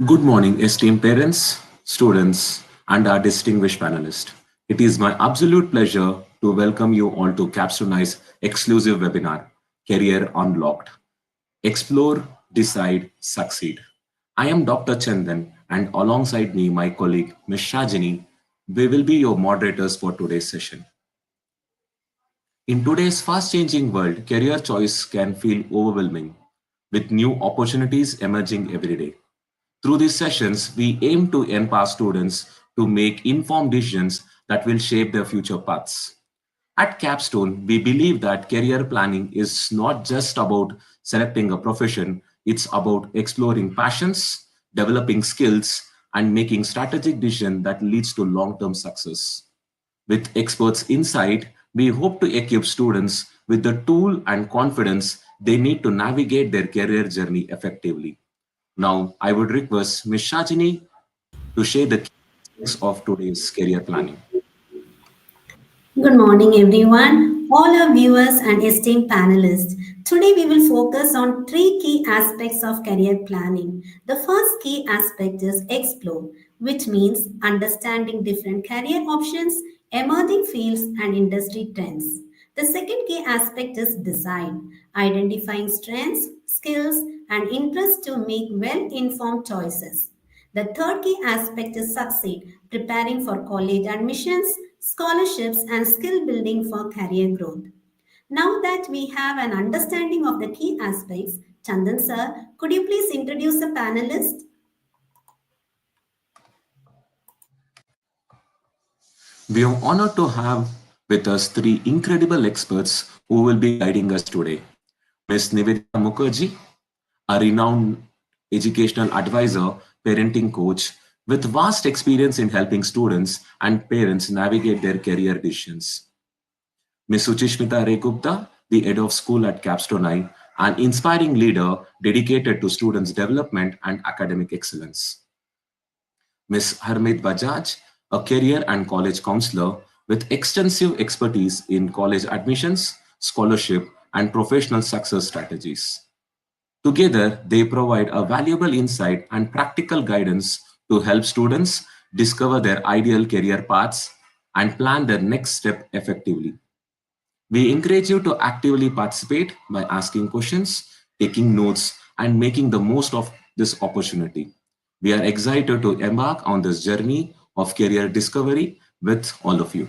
Good morning, esteemed parents, students, and our distinguished panelists. It is my absolute pleasure to welcome you all to Capstone's exclusive webinar, Career Unlocked. Explore, Decide, Succeed. I am Dr. Chandan, and alongside me, my colleague, Ms. Shajini, we will be your moderators for today's session. In today's fast changing world, career choice can feel overwhelming, with new opportunities emerging every day. Through these sessions, we aim to empower students to make informed decisions that will shape their future paths. At Capstone, we believe that career planning is not just about selecting a profession, it's about exploring passions, developing skills, and making strategic decisions that leads to long-term success. With experts' insight, we hope to equip students with the tool and confidence they need to navigate their career journey effectively. Now, I would request Ms. Shajini to share the key aspects of today's career planning. Good morning, everyone, all our viewers and esteemed panelists. Today, we will focus on three key aspects of career planning. The first key aspect is explore, which means understanding different career options, emerging fields, and industry trends. The second key aspect is design, identifying strengths, skills, and interests to make well informed choices. The third key aspect is succeed, preparing for college admissions, scholarships, and skill building for career growth. Now that we have an understanding of the key aspects, Chandan sir, could you please introduce the panelists? We are honored to have with us three incredible experts who will be guiding us today. Ms. Nivedita Mukherjee, a renowned educational advisor, parenting coach with vast experience in helping students and parents navigate their career decisions. Ms. Suchishmita Rekupta, the head of school at Capstone I, an inspiring leader dedicated to students' development and academic excellence. Ms. Harmeet Bajaj, a career and college counselor with extensive expertise in college admissions, scholarship, and professional success strategies. Together, they provide a valuable insight and practical guidance to help students discover their ideal career paths and plan their next step effectively. We encourage you to actively participate by asking questions, taking notes, and making the most of this opportunity. We are excited to embark on this journey of career discovery with all of you.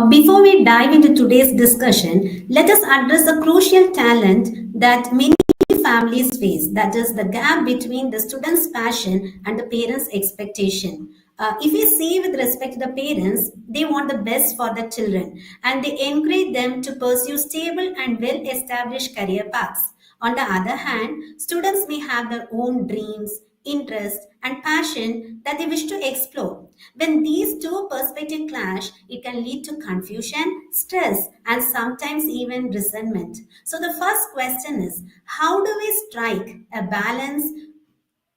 Before we dive into today's discussion, let us address a crucial talent that many families face, that is the gap between the student's passion and the parents' expectation. If we see with respect to the parents, they want the best for the children and they encourage them to pursue stable and well established career paths. On the other hand, students may have their own dreams, interests, and passion that they wish to explore. When these two perspectives clash, it can lead to confusion, stress, and sometimes even resentment. So, the first question is, how do we strike a balance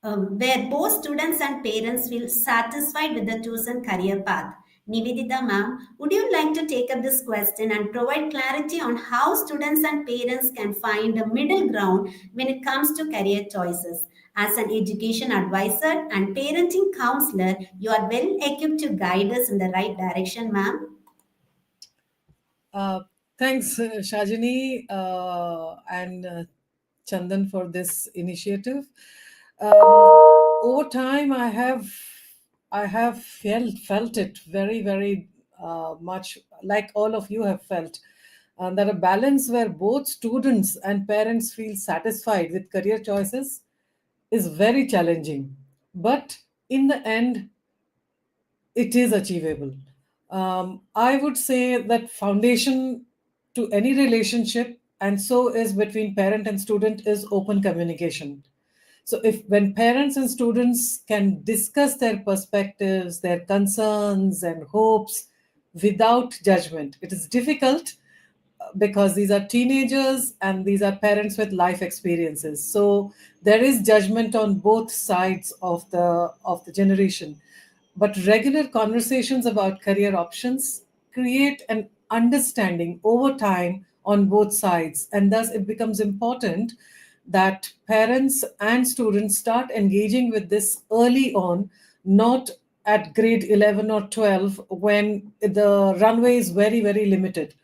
where both students and parents feel satisfied with the chosen career path? Nivedita ma'am, would you like to take up this question and provide clarity on how students and parents can find a middle ground when it comes to career choices? As an education advisor and parenting counselor, you are well equipped to guide us in the right direction, ma'am. Uh, Thanks, Shajini and Chandan for this initiative. Over time, I have felt it very much like all of you have felt, that a balance where both students and parents feel satisfied with career choices is very challenging. But in the end, it is achievable. I would say that foundation to any relationship, and so is between parent and student, is open communication. So if when parents and students can discuss their perspectives, their concerns and hopes without judgment, it is difficult because these are teenagers and these are parents with life experiences, so there is judgment on both sides of the generation. But regular conversations about career options create an understanding over time on both sides, and thus it becomes important that parents and students start engaging with this early on, not at grade 11 or 12 when the runway is very, very limited.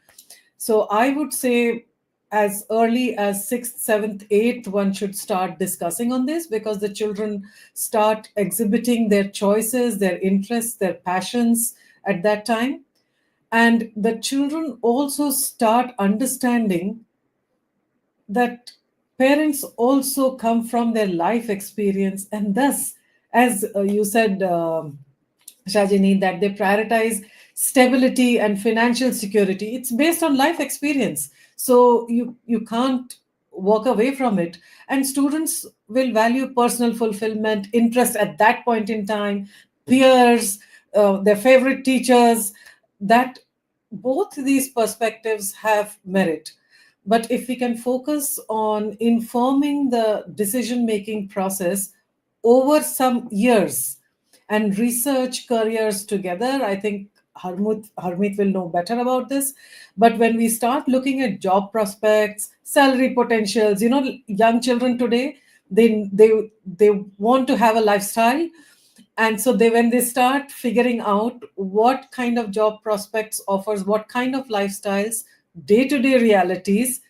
So I would say as early as 6th, 7th, 8th, one should start discussing on this, because the children start exhibiting their choices, their interests, their passions at that time. And the children also start understanding that parents also come from their life experience, and thus, as you said, Shajini, that they prioritize stability and financial security. It's based on life experience, so you can't walk away from it. And students will value personal fulfillment, interest at that point in time, peers, their favorite teachers. That both these perspectives have merit. But if we can focus on informing the decision making process over some years and research careers together, I think Harmeet will know better about this. But when we start looking at job prospects, salary potentials, young children today, they want to have a lifestyle. And so when they start figuring out what kind of job prospects offers what kind of lifestyles, day-to-day realities,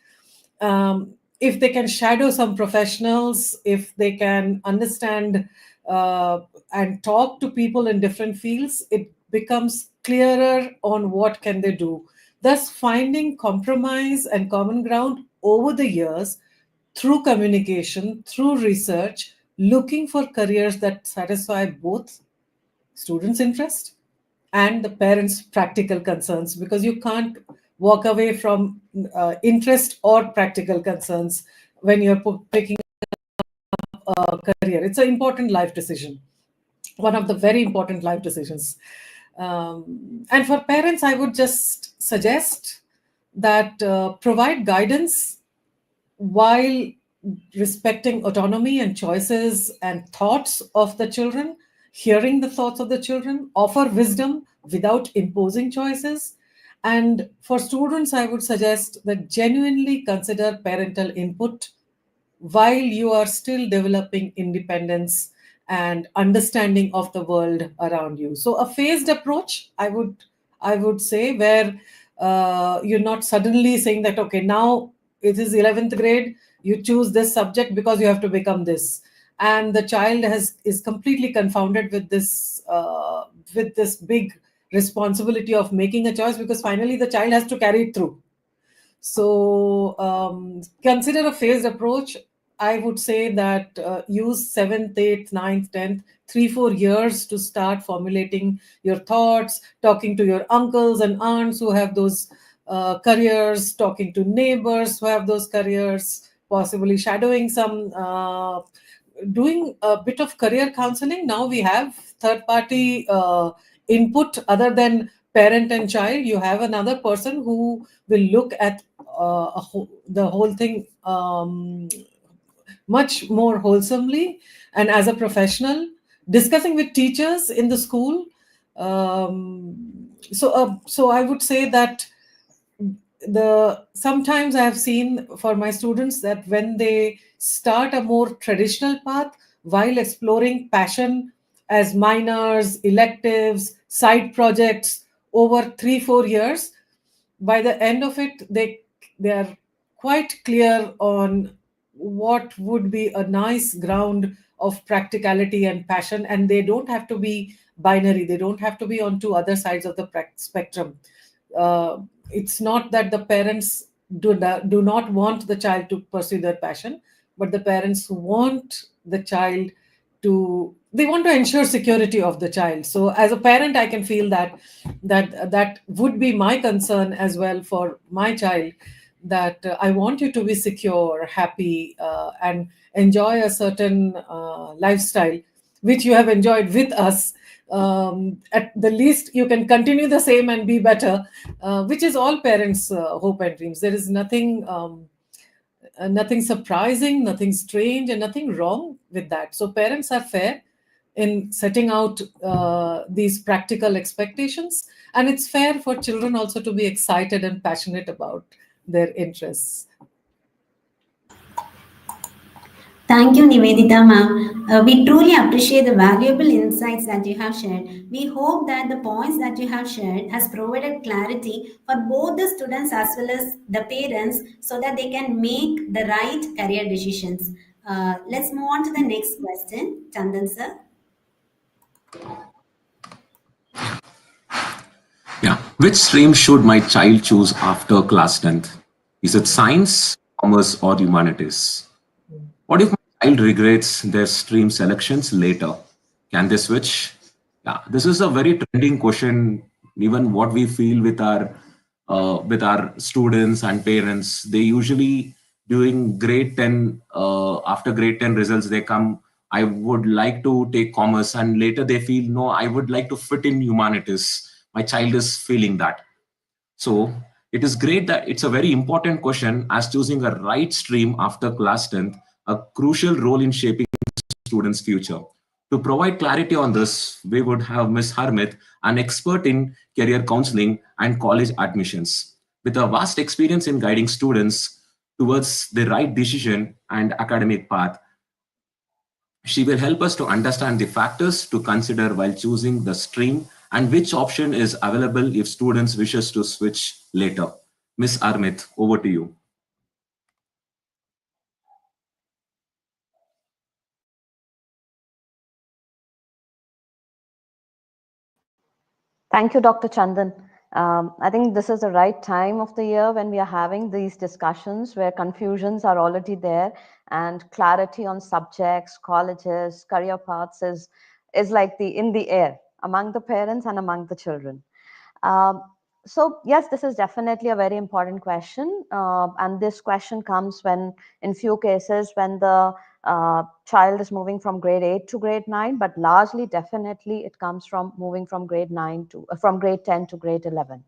if they can shadow some professionals, if they can understand and talk to people in different fields, it becomes clearer on what can they do, thus finding compromise and common ground over the years through communication, through research, looking for careers that satisfy both students' interest and the parents' practical concerns, because you can't walk away from interest or practical concerns when you're picking a career. It's an important life decision, one of the very important life decisions. And for parents, I would just suggest that provide guidance while respecting autonomy and choices and thoughts of the children, hearing the thoughts of the children, offer wisdom without imposing choices. And for students, I would suggest that genuinely consider parental input while you are still developing independence and understanding of the world around you. So a phased approach, I would say, where you're not suddenly saying that, okay, now it is 11th grade, you choose this subject because you have to become this, and the child is completely confounded with this big responsibility of making a choice, because finally the child has to carry it through. So consider a phased approach. I would say that use 7th, 8th, 9th, 10th, 3-4 years to start formulating your thoughts, talking to your uncles and aunts who have those careers, talking to neighbors who have those careers, possibly shadowing some, doing a bit of career counseling. Now we have third party input other than parent and child. You have another person who will look at the whole thing much more wholesomely, and as a professional, discussing with teachers in the school. So I would say that sometimes I have seen for my students that when they start a more traditional path while exploring passion as minors, electives, side projects over 3-4 years, by the end of it, they are quite clear on what would be a nice ground of practicality and passion, and they don't have to be binary. They don't have to be on two other sides of the spectrum. It's not that the parents do not want the child to pursue their passion, but the parents want the child they want to ensure security of the child. So as a parent, I can feel that would be my concern as well for my child, that I want you to be secure, happy, and enjoy a certain lifestyle which you have enjoyed with us. At the least, you can continue the same and be better, which is all parents' hope and dreams. There is nothing surprising, nothing strange, and nothing wrong with that. So parents are fair in setting out these practical expectations, and it's fair for children also to be excited and passionate about their interests. Thank you, Nivedita ma'am. We truly appreciate the valuable insights that you have shared. We hope that the points that you have shared has provided clarity for both the students as well as the parents so that they can make the right career decisions. Let's move on to the next question. Chandan sir. Yeah. Which stream should my child choose after class 10th? Is it science, commerce, or humanities? What if my child regrets their stream selections later? Can they switch? Yeah, this is a very trending question. Even what we feel with our students and parents, they usually during grade 10, after grade 10 results, they come. I would like to take commerce, and later they feel no, I would like to fit in humanities. My child is feeling that. So it is great that it's a very important question as choosing a right stream after class 10th, a crucial role in shaping students' future. To provide clarity on this, we would have Ms. Harmit, an expert in career counseling and college admissions, with a vast experience in guiding students towards the right decision and academic path. She will help us to understand the factors to consider while choosing the stream and which option is available if students wishes to switch later. Miss Armit, over to you. Thank you, Dr. Chandan. I think this is the right time of the year when we are having these discussions where confusions are already there and clarity on subjects, colleges, career paths is like in the air among the parents and among the children. Um, so yes, this is definitely a very important question, and this question comes when, in few cases, when the child is moving from grade 8 to grade 9, but largely, definitely, it comes from moving from grade 9 to from grade 10 to grade 11.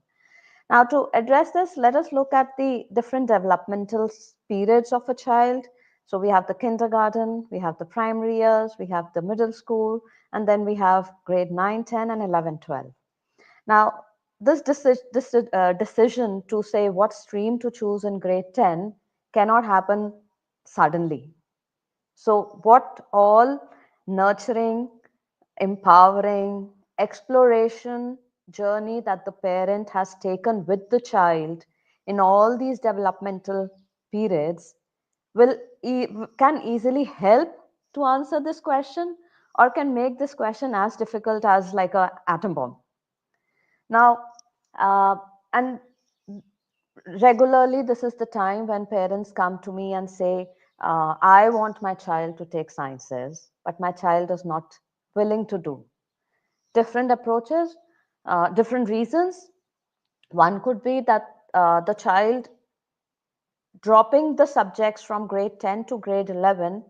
Now, to address this, let us look at the different developmental periods of a child. So we have the kindergarten, we have the primary years, we have the middle school, and then we have grade 9, 10, and 11, 12. Now, this decision to say what stream to choose in grade 10 cannot happen suddenly. So, what all nurturing, empowering, exploration journey that the parent has taken with the child in all these developmental periods will can easily help to answer this question or can make this question as difficult as like a atom bomb. Now, uh, and regularly, this is the time when parents come to me and say, I want my child to take sciences, but my child is not willing to do. Different approaches, different reasons. One could be that the child dropping the subjects from grade 10 to grade 11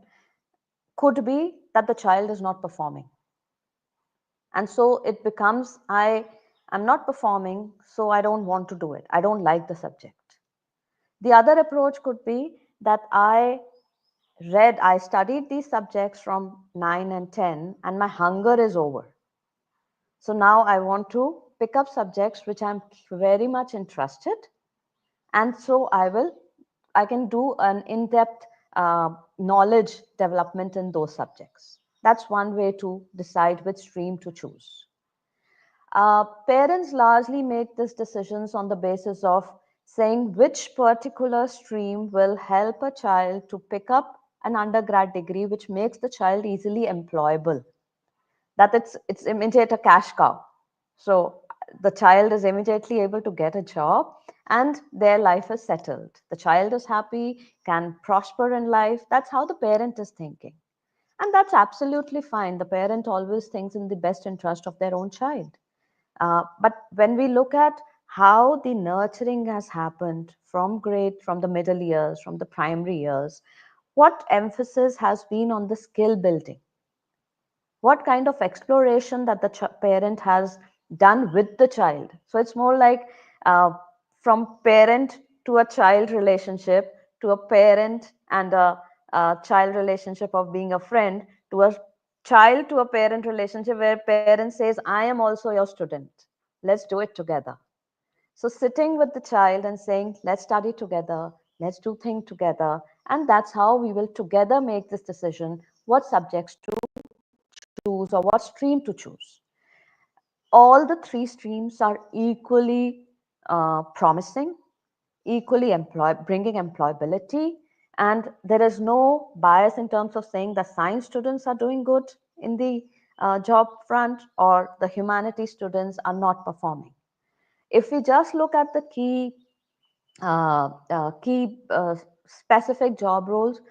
could be that the child is not performing. And so it becomes, I am not performing, so I don't want to do it. I don't like the subject. The other approach could be that I studied these subjects from 9 and 10, and my hunger is over. So now I want to pick up subjects which I'm very much interested. And so I can do an in-depth knowledge development in those subjects. That's one way to decide which stream to choose. Parents largely make these decisions on the basis of saying which particular stream will help a child to pick up an undergrad degree which makes the child easily employable, that it's immediate a cash cow. So the child is immediately able to get a job and their life is settled. The child is happy, can prosper in life. That's how the parent is thinking. And that's absolutely fine. The parent always thinks in the best interest of their own child. But when we look at how the nurturing has happened from the middle years, from the primary years, what emphasis has been on the skill building? What kind of exploration that the parent has done with the child? So it's more like from parent to a child relationship to a parent and a child relationship of being a friend to a child to a parent relationship where parent says, I am also your student. Let's do it together. So sitting with the child and saying, let's study together, Let's do things together. And that's how we will together make this decision what subjects to choose or what stream to choose. All the three streams are equally promising, equally bringing employability, and there is no bias in terms of saying the science students are doing good in the job front or the humanities students are not performing. If we just look at the key specific job roles,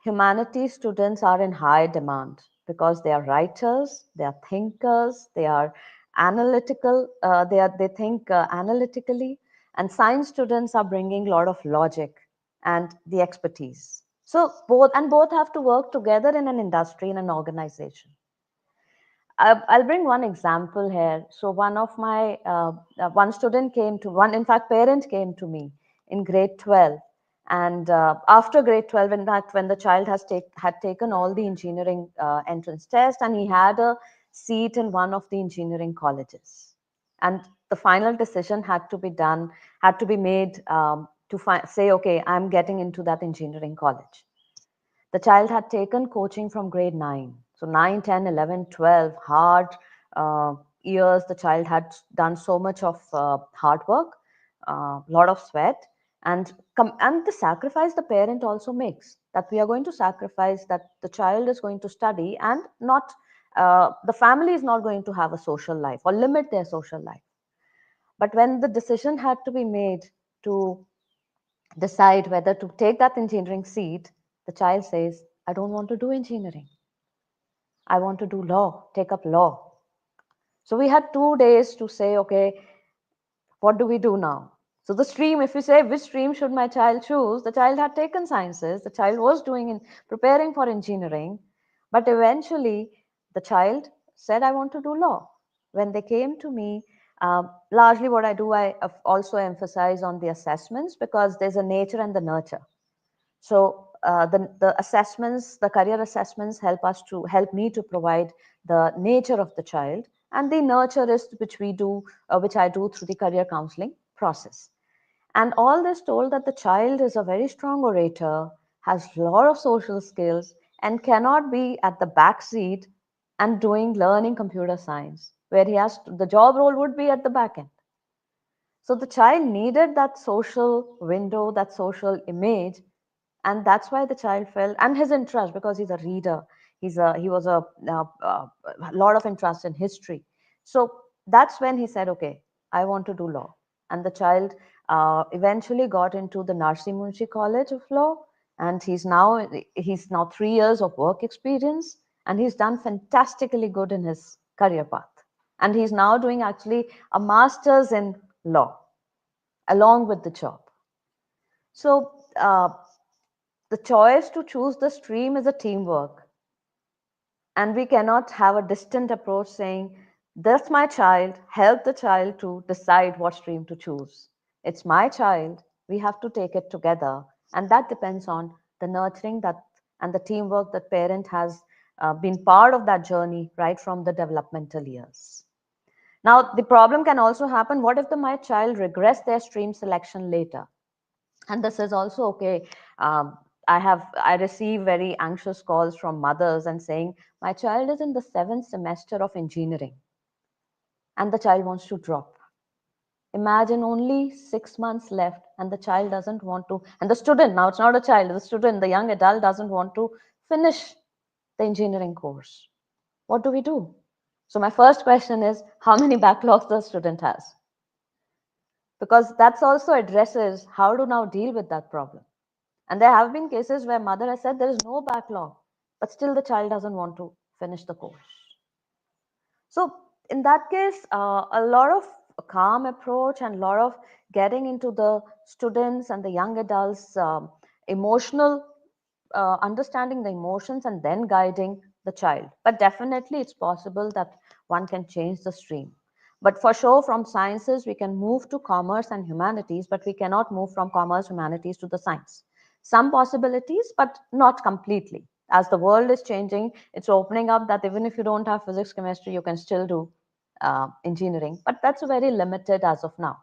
humanities students are in high demand because they are writers, they are thinkers, they are analytical, they think analytically, and science students are bringing a lot of logic and the expertise. So both have to work together in an industry, in an organization. I'll bring one example here. So one student came to in fact, parent came to me in grade 12. And after grade 12, in fact, when the child had taken all the engineering entrance test and he had a seat in one of the engineering colleges. And the final decision had to be made to say, okay, I'm getting into that engineering college. The child had taken coaching from grade 9. So 9, 10, 11, 12, hard years. The child had done so much of hard work, a lot of sweat, and the sacrifice the parent also makes, that we are going to sacrifice, that the child is going to study and not, the family is not going to have a social life or limit their social life. But when the decision had to be made to decide whether to take that engineering seat, the child says, I don't want to do engineering. I want to do law, take up law. So we had 2 days to say, okay, what do we do now? So the stream, if you say, which stream should my child choose? The child had taken sciences, the child was preparing for engineering, but eventually the child said, I want to do law. When they came to me, largely what I do, I also emphasize on the assessments, because there's a nature and the nurture. So the assessments, the career assessments help me to provide the nature of the child, and the nurture is which I do through the career counseling process. And all this told that the child is a very strong orator, has a lot of social skills, and cannot be at the back seat and learning computer science, where the job role would be at the back end. So the child needed that social window, that social image, and that's why the child felt, and his interest, because he's a reader, he was a lot of interest in history. So that's when he said, okay, I want to do law. And the child eventually got into the Narsi Munshi College of Law, and he's now 3 years of work experience, and he's done fantastically good in his career path. And he's now doing actually a master's in law along with the job. So the choice to choose the stream is a teamwork. And we cannot have a distant approach saying, that's my child, help the child to decide what stream to choose. It's my child, we have to take it together. And that depends on the nurturing and the teamwork that parent has been part of that journey right from the developmental years. Now, the problem can also happen, what if my child regress their stream selection later? And this is also okay. I receive very anxious calls from mothers and saying, my child is in the 7th semester of engineering and the child wants to drop. Imagine only 6 months left and the child doesn't want to, and the student, now it's not a child, the student, the young adult doesn't want to finish the engineering course. What do we do? So my first question is, how many backlogs the student has? Because that's also addresses how to now deal with that problem. And there have been cases where mother has said there is no backlog, but still the child doesn't want to finish the course. So in that case, a lot of calm approach and a lot of getting into the students and the young adults' emotional, understanding the emotions and then guiding the child. But definitely it's possible that one can change the stream. But for sure, from sciences, we can move to commerce and humanities, but we cannot move from commerce, humanities to the science. Some possibilities, but not completely. As the world is changing, it's opening up that even if you don't have physics, chemistry, you can still do engineering. But that's very limited as of now.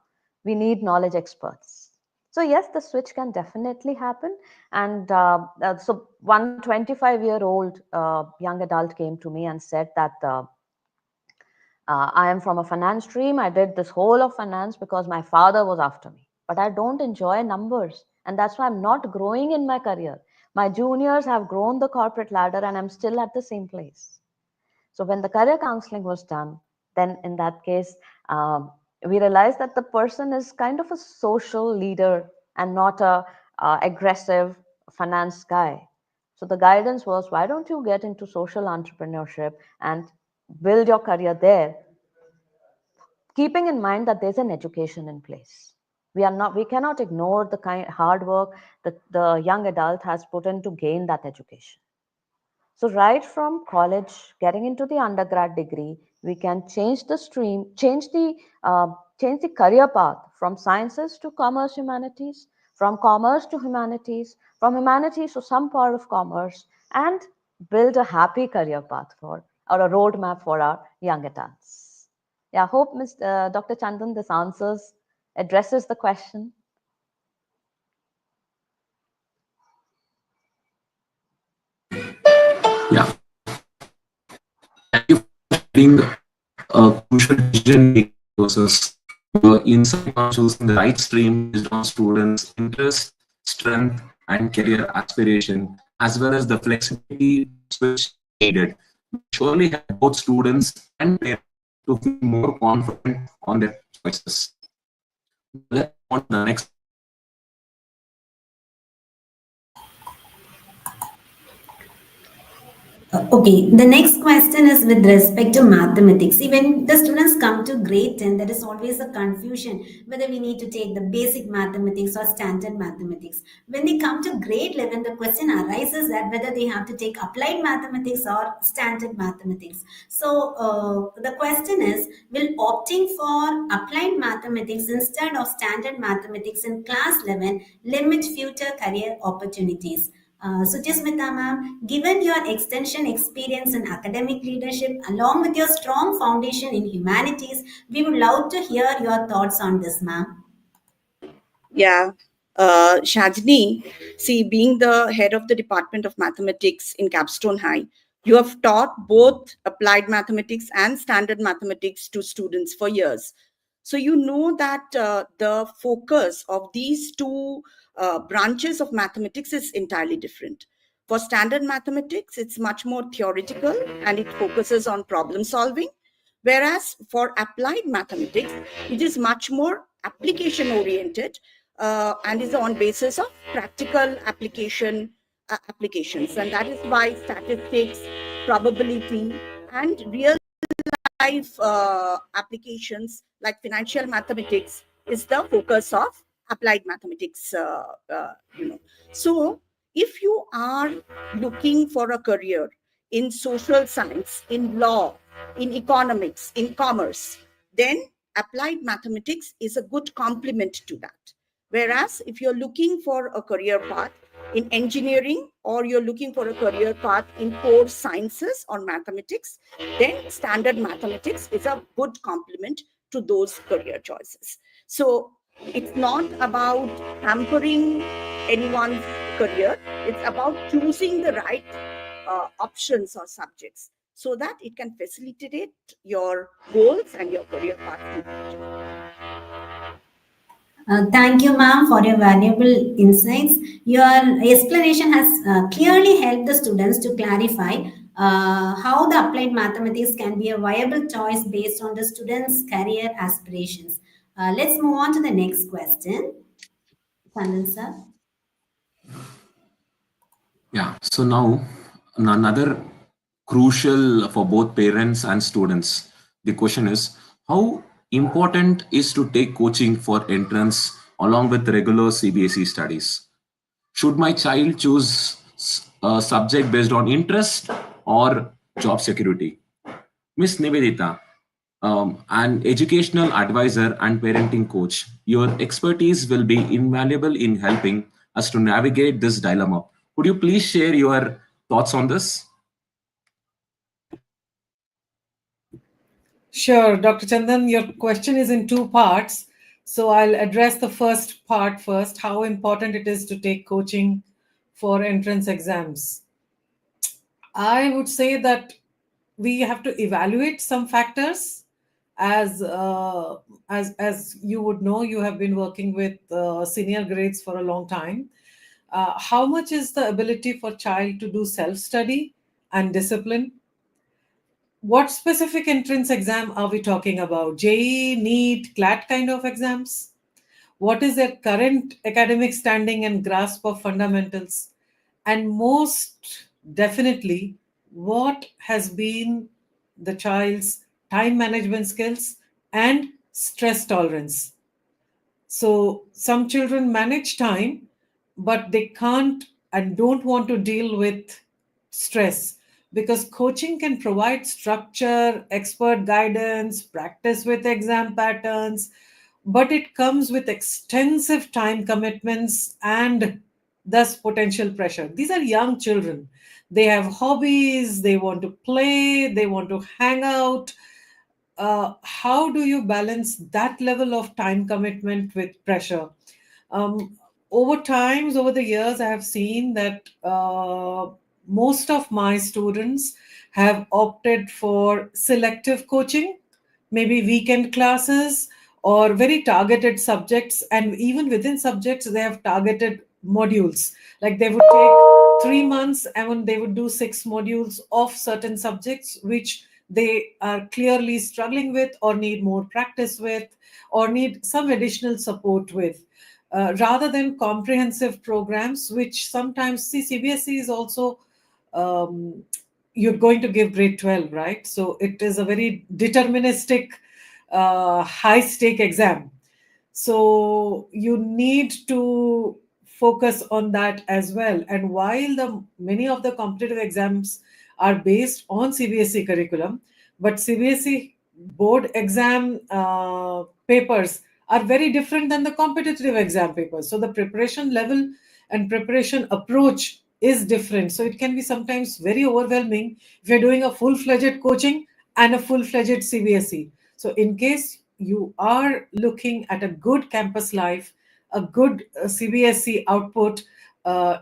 We need knowledge experts. So yes, the switch can definitely happen. And so one 25-year-old young adult came to me and said that I am from a finance stream. I did this whole of finance because my father was after me. But I don't enjoy numbers. And that's why I'm not growing in my career. My juniors have grown the corporate ladder and I'm still at the same place. So when the career counseling was done, then in that case, we realized that the person is kind of a social leader and not a aggressive finance guy. So the guidance was, why don't you get into social entrepreneurship and build your career there, keeping in mind that there's an education in place. We cannot ignore the kind hard work that the young adult has put in to gain that education. So right from college, getting into the undergrad degree, we can change the stream, change the career path from sciences to commerce humanities, from commerce to humanities, from humanities to some part of commerce, and build a happy career path for or a roadmap for our young adults. Yeah, I hope Dr. Chandan, this addresses the question. Yeah. Thank you for sharing a crucial decision-making process. Your insight on choosing the right stream based on students' interest, strength, and career aspiration, as well as the flexibility which needed, surely help both students and parents to feel more confident on their choices. Let's move on to the next. Okay, the next question is with respect to mathematics. See, when the students come to grade 10, there is always a confusion whether we need to take the basic mathematics or standard mathematics. When they come to grade 11, the question arises that whether they have to take applied mathematics or standard mathematics. So, the question is, will opting for applied mathematics instead of standard mathematics in class 11 limit future career opportunities? Suchasmita ma'am, given your extension experience in academic leadership along with your strong foundation in humanities, we would love to hear your thoughts on this, ma'am. Yeah. Shajni, see, being the head of the Department of Mathematics in Capstone High, you have taught both applied mathematics and standard mathematics to students for years. So you know that the focus of these two branches of mathematics is entirely different. For standard mathematics, it's much more theoretical and it focuses on problem solving. Whereas for applied mathematics, it is much more application oriented and is on basis of practical applications. And that is why statistics, probability, and real life applications like financial mathematics is the focus of applied mathematics. So if you are looking for a career in social science, in law, in economics, in commerce, then applied mathematics is a good complement to that. Whereas if you're looking for a career path in engineering or you're looking for a career path in core sciences or mathematics, then standard mathematics is a good complement to those career choices. So it's not about hampering anyone's career. It's about choosing the right options or subjects so that it can facilitate your goals and your career path. Thank you, ma'am, for your valuable insights. Your explanation has clearly helped the students to clarify how the applied mathematics can be a viable choice based on the students' career aspirations. Let's move on to the next question. Chandan sir. Yeah, so now another crucial for both parents and students. The question is, how important is to take coaching for entrance along with regular CBSE studies? Should my child choose a subject based on interest or job security? Miss Nivedita, an educational advisor and parenting coach, your expertise will be invaluable in helping us to navigate this dilemma. Could you please share your thoughts on this? Sure, Dr. Chandan, your question is in two parts. So I'll address the first part first, how important it is to take coaching for entrance exams. I would say that we have to evaluate some factors. As you would know, you have been working with senior grades for a long time. How much is the ability for child to do self study and discipline? What specific entrance exam are we talking about? JEE, NEET, CLAT kind of exams? What is their current academic standing and grasp of fundamentals? And most definitely, what has been the child's time management skills and stress tolerance? So, some children manage time, but they can't and don't want to deal with stress, because coaching can provide structure, expert guidance, practice with exam patterns, but it comes with extensive time commitments and thus potential pressure. These are young children. They have hobbies, they want to play, they want to hang out. How do you balance that level of time commitment with pressure? Um, over the years, I have seen that most of my students have opted for selective coaching, maybe weekend classes or very targeted subjects. And even within subjects, they have targeted modules. Like they would take 3 months and they would do 6 modules of certain subjects, which they are clearly struggling with or need more practice with or need some additional support with, rather than comprehensive programs, which sometimes, see, CBSE is also, um, you're going to give grade 12, right? So it is a very deterministic, high stake exam. So you need to focus on that as well. And while the many of the competitive exams are based on CBSE curriculum, but CBSE board exam papers are very different than the competitive exam papers. So the preparation level and preparation approach is different. So it can be sometimes very overwhelming if you're doing a full-fledged coaching and a full-fledged CBSE. So in case you are looking at a good campus life, a good CBSE output,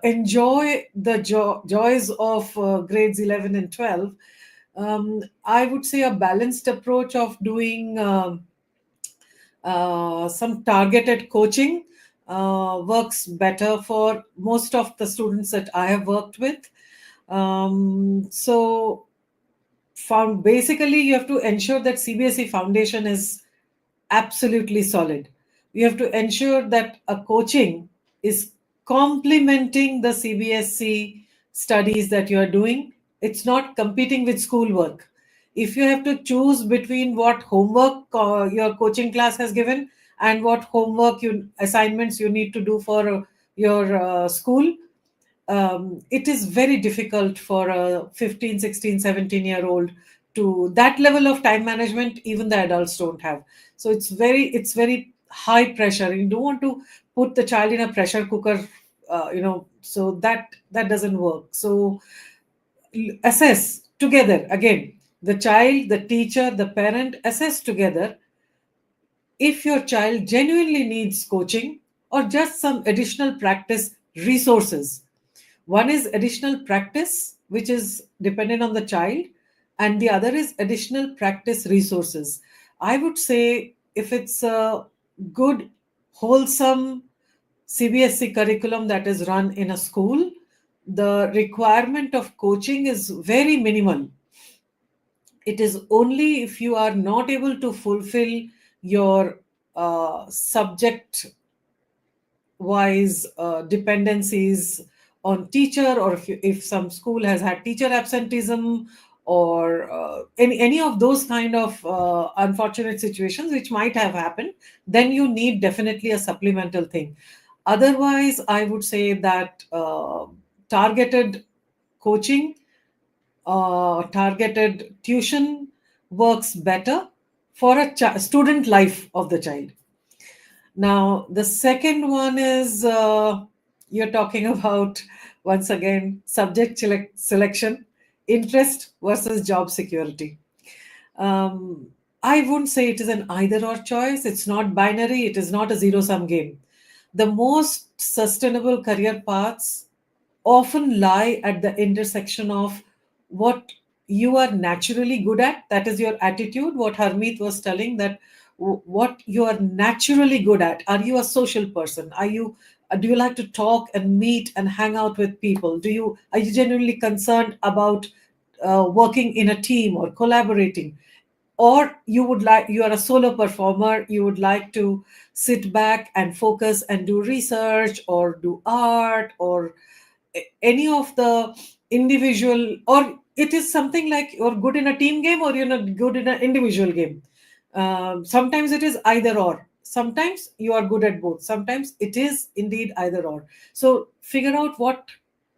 enjoy the joys of grades 11 and 12. I would say a balanced approach of doing some targeted coaching works better for most of the students that I have worked with. So, basically, you have to ensure that CBSE foundation is absolutely solid. You have to ensure that a coaching is complementing the CBSE studies that you are doing. It's not competing with schoolwork. If you have to choose between what homework your coaching class has given and what homework assignments you need to do for your school, it is very difficult for a 15, 16, 17-year-old to that level of time management. Even the adults don't have. So it's very high pressure. You don't want to put the child in a pressure cooker, so that doesn't work. So assess together, again, the child, the teacher, the parent, assess together if your child genuinely needs coaching or just some additional practice resources. One is additional practice, which is dependent on the child, and the other is additional practice resources. I would say if it's a good, wholesome CBSE curriculum that is run in a school, the requirement of coaching is very minimal. It is only if you are not able to fulfill your subject wise dependencies on teacher, or if some school has had teacher absenteeism, or any of those kind of unfortunate situations which might have happened, then you need definitely a supplemental thing. Otherwise, I would say that targeted coaching, targeted tuition works better for a student life of the child. Now, the second one is you're talking about, once again, subject selection, interest versus job security. Um, I wouldn't say it is an either or choice. It's not binary. It is not a zero sum game. The most sustainable career paths often lie at the intersection of what you are naturally good at, that is your attitude, what Harmeet was telling, that what you are naturally good at. Are you a social person? Do you like to talk and meet and hang out with people? Are you genuinely concerned about working in a team or collaborating? Or you are a solo performer, you would like to sit back and focus and do research or do art or any of the individual, or it is something like you're good in a team game or you're not good in an individual game. Sometimes it is either or, sometimes you are good at both, sometimes it is indeed either or. So figure out what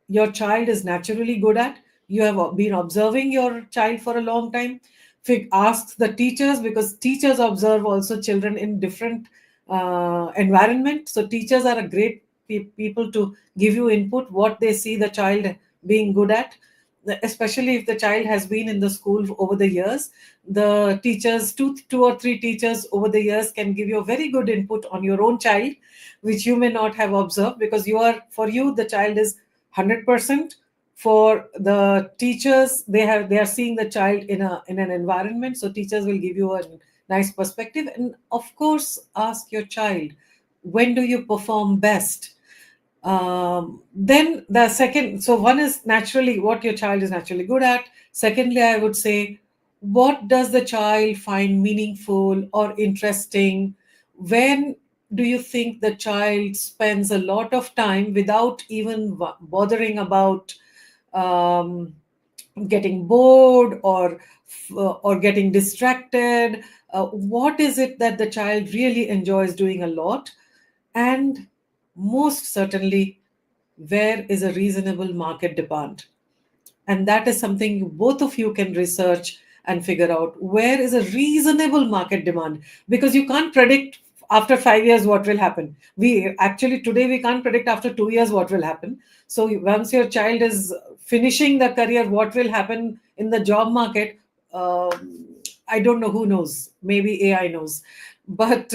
your child is naturally good at. You have been observing your child for a long time. Ask the teachers, because teachers observe also children in different environment. So teachers are a great people to give you input what they see the child being good at, especially if the child has been in the school over the years. The teachers, two or three teachers over the years, can give you a very good input on your own child, which you may not have observed, because for you the child is 100%. For the teachers, they are seeing the child in an environment, so teachers will give you a nice perspective. And of course, ask your child, when do you perform best? Then the second, so one is naturally what your child is naturally good at. Secondly, I would say, what does the child find meaningful or interesting? When do you think the child spends a lot of time without even bothering about um, getting bored or getting distracted? What is it that the child really enjoys doing a lot? And most certainly, where is a reasonable market demand? And that is something both of you can research and figure out, where is a reasonable market demand, because you can't predict after 5 years what will happen. We actually, today we can't predict after 2 years what will happen. So once your child is finishing the career, what will happen in the job market, I don't know, who knows, maybe AI knows. But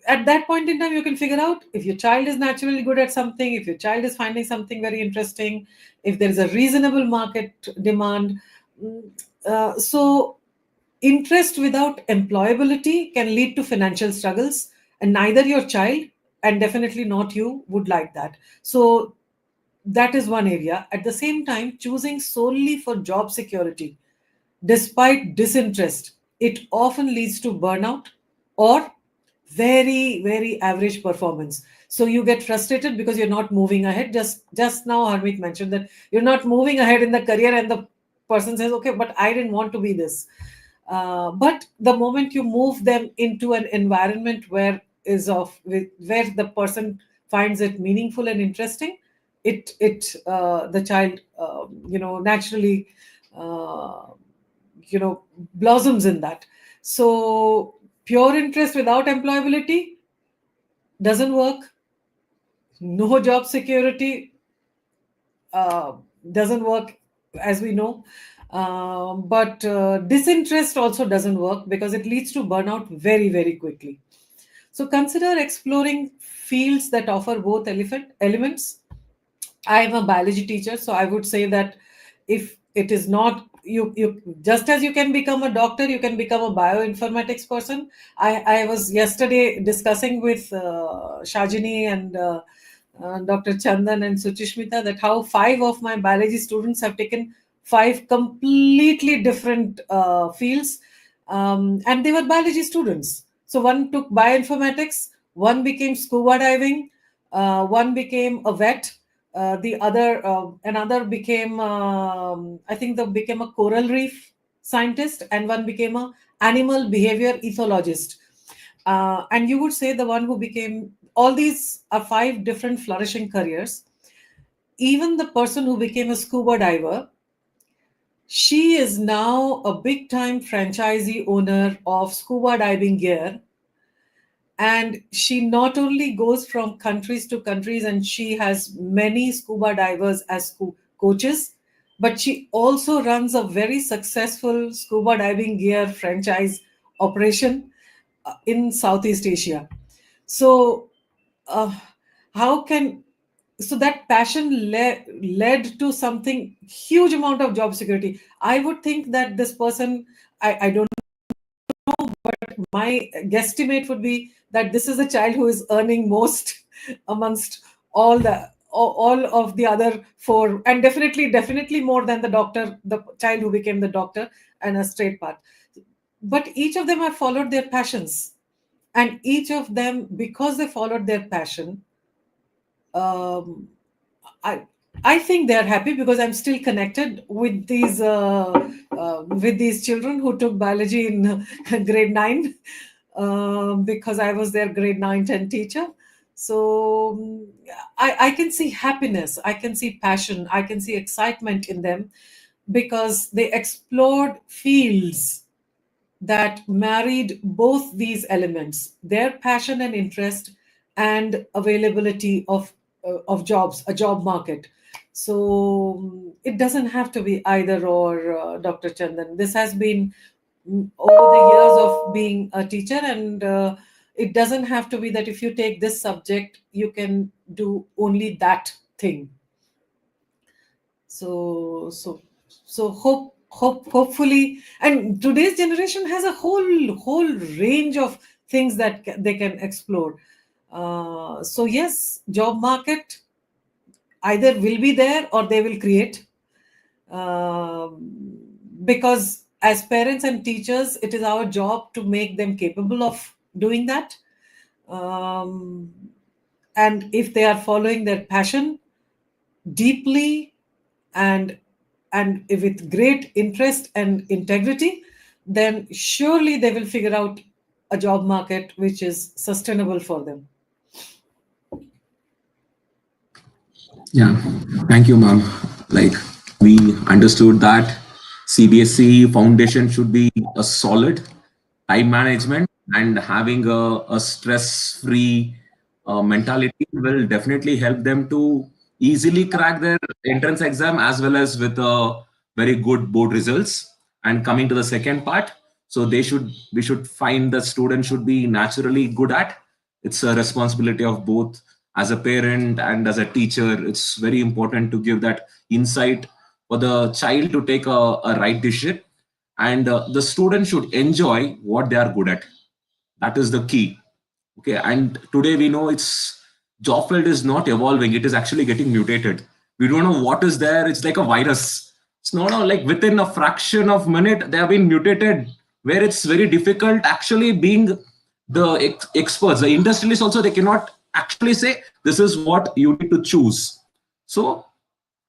at that point in time, you can figure out if your child is naturally good at something, if your child is finding something very interesting, if there is a reasonable market demand. So interest without employability can lead to financial struggles, and neither your child and definitely not you would like that. So that is one area. At the same time, choosing solely for job security despite disinterest, it often leads to burnout or very, very average performance. So you get frustrated because you're not moving ahead. Just now Harmeet mentioned that you're not moving ahead in the career, and the person says, okay, but I didn't want to be this. But the moment you move them into an environment where the person finds it meaningful and interesting, the child naturally uh, blossoms in that. So pure interest without employability doesn't work. No job security uh, doesn't work, as we know. But disinterest also doesn't work, because it leads to burnout very, very quickly. So consider exploring fields that offer both elements. I am a biology teacher, so I would say that if it is not you just as you can become a doctor, you can become a bioinformatics person. I was yesterday discussing with Shajini and Dr. Chandan and Suchishmita that how 5 of my biology students have taken 5 completely different fields, and they were biology students. So one took bioinformatics, one became scuba diving, one became a vet, the other another became I think they became a coral reef scientist, and one became a animal behavior ethologist. And you would say the one who became, all these are 5 different flourishing careers. Even the person who became a scuba diver, she is now a big time franchisee owner of scuba diving gear. And she not only goes from countries to countries, and she has many scuba divers as coaches, but she also runs a very successful scuba diving gear franchise operation in Southeast Asia. So, uh, how can so that passion led to something huge amount of job security. I would think that this person, I don't know, but my guesstimate would be that this is the child who is earning most amongst all of the other four, and definitely more than the child who became the doctor and a straight path. But each of them have followed their passions, and each of them, because they followed their passion, um, I I think they are happy because I'm still connected with these children who took biology in grade 9, because I was their grade 9, 10 teacher. So I can see happiness, I can see passion, I can see excitement in them because they explored fields that married both these elements, their passion and interest, and availability of jobs, a job market. So it doesn't have to be either or, Dr. Chandan. This has been over the years of being a teacher, and it doesn't have to be that if you take this subject, you can do only that thing. So hopefully, and today's generation has a whole range of things that they can explore. So yes, job market either will be there or they will create, because as parents and teachers, it is our job to make them capable of doing that. um, and if they are following their passion deeply and with great interest and integrity, then surely they will figure out a job market which is sustainable for them. Yeah, thank you, ma'am. Like, we understood that CBSE foundation should be a solid time management, and having a stress-free mentality will definitely help them to easily crack their entrance exam as well as with very good board results. And coming to the second part, so we should find the student should be naturally good at. It's a responsibility of both. As a parent and as a teacher, it's very important to give that insight for the child to take a right decision, and the student should enjoy what they are good at. That is the key. Okay, and today we know it's job field is not evolving, it is actually getting mutated. We don't know what is there. It's like a virus. It's not like within a fraction of minute they have been mutated, where it's very difficult actually being the experts, the industrialists also, they cannot actually say this is what you need to choose. So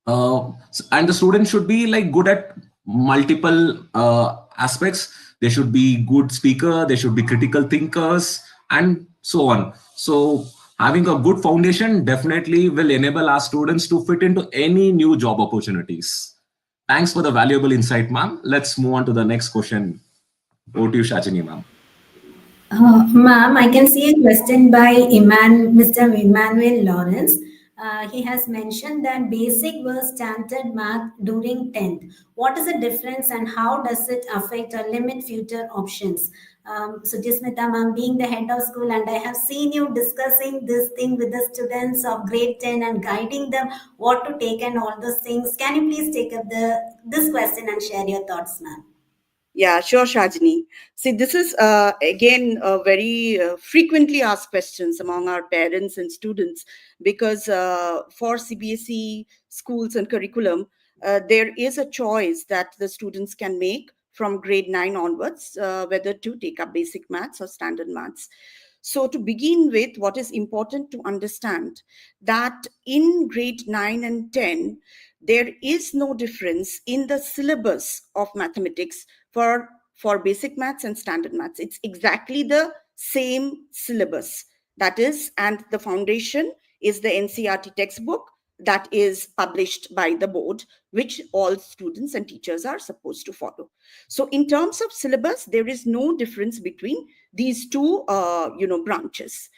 and the student should be like good at multiple aspects. They should be good speaker, they should be critical thinkers, and so on. So having a good foundation definitely will enable our students to fit into any new job opportunities. Thanks for the valuable insight, ma'am. Let's move on to the next question. Over to you, Shachini, ma'am. Ma'am, I can see a question by Mr. Emmanuel Lawrence. He has mentioned that basic was standard math during 10th. What is the difference and how does it affect or limit future options? So, Jismita ma'am, being the head of school, and I have seen you discussing this thing with the students of grade 10 and guiding them what to take and all those things. Can you please take up this question and share your thoughts, ma'am? Yeah, sure, Shajini. See, this is again a very frequently asked questions among our parents and students, because for CBSE schools and curriculum, there is a choice that the students can make from grade 9 onwards, whether to take up basic maths or standard maths. So to begin with, what is important to understand that in grade 9 and 10, there is no difference in the syllabus of mathematics for basic maths and standard maths. It's exactly the same syllabus. That is, and the foundation is the NCERT textbook that is published by the board, which all students and teachers are supposed to follow. So in terms of syllabus, there is no difference between these two branches.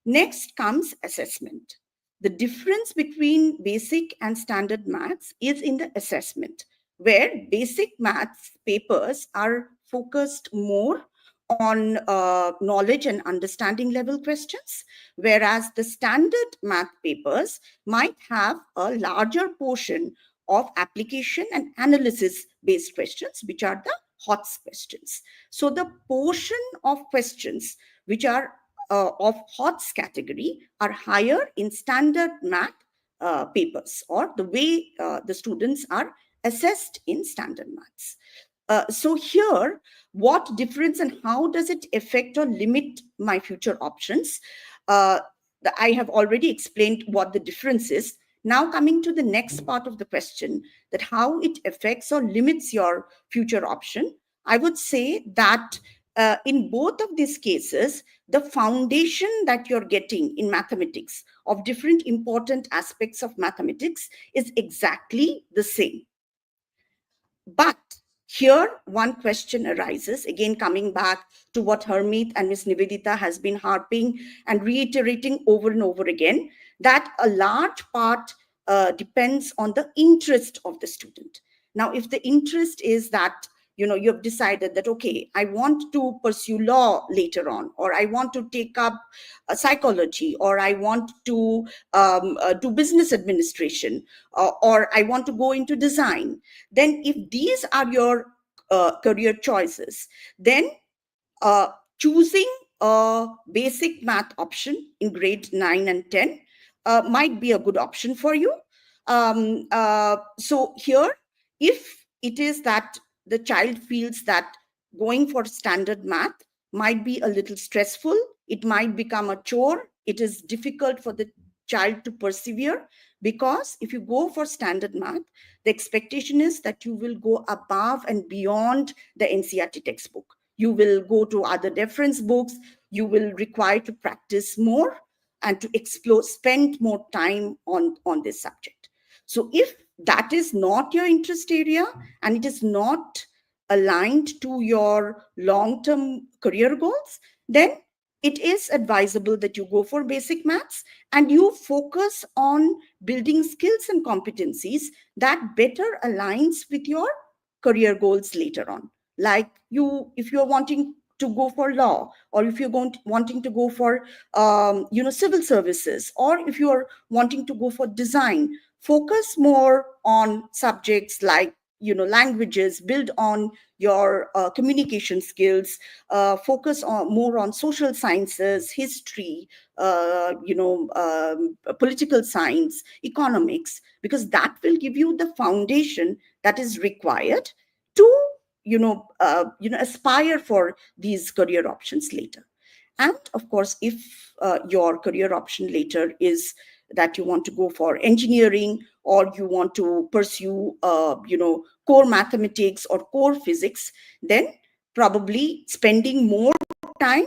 Next comes assessment. the difference between basic and standard maths is in the assessment, where basic maths papers are focused more on knowledge and understanding level questions, whereas the standard math papers might have a larger portion of application and analysis based questions, which are the HOTS questions. So the portion of questions which are of HOTS category are higher in standard math papers, or the way the students are assessed in standard maths. So here, what difference and how does it affect or limit my future options? I have already explained what the difference is. Now coming to the next part of the question, that how it affects or limits your future option, I would say that in both of these cases, the foundation that you're getting in mathematics of different important aspects of mathematics is exactly the same. But here one question arises, again coming back to what Harmeet and Ms. Nivedita has been harping and reiterating over and over again, that a large part depends on the interest of the student. Now, if the interest is that you have decided that, okay, I want to pursue law later on, or I want to take up psychology, or I want to do business administration, or I want to go into design, then if these are your career choices, then choosing a basic math option in grade 9 and 10 might be a good option for you. So here, if it is that the child feels that going for standard math might be a little stressful, it might become a chore, it is difficult for the child to persevere, because if you go for standard math, the expectation is that you will go above and beyond the NCERT textbook. You will go to other reference books, you will require to practice more and to explore, spend more time on this subject. So if that is not your interest area and it is not aligned to your long-term career goals, then it is advisable that you go for basic maths and you focus on building skills and competencies that better aligns with your career goals later on. Like if you're wanting to go for law, or if you're wanting to go for civil services, or if you're wanting to go for design, focus more on subjects like languages, build on your communication skills, focus on more on social sciences, history, political science, economics, because that will give you the foundation that is required to aspire for these career options later. And of course, if your career option later is that you want to go for engineering, or you want to pursue core mathematics or core physics, then probably spending more time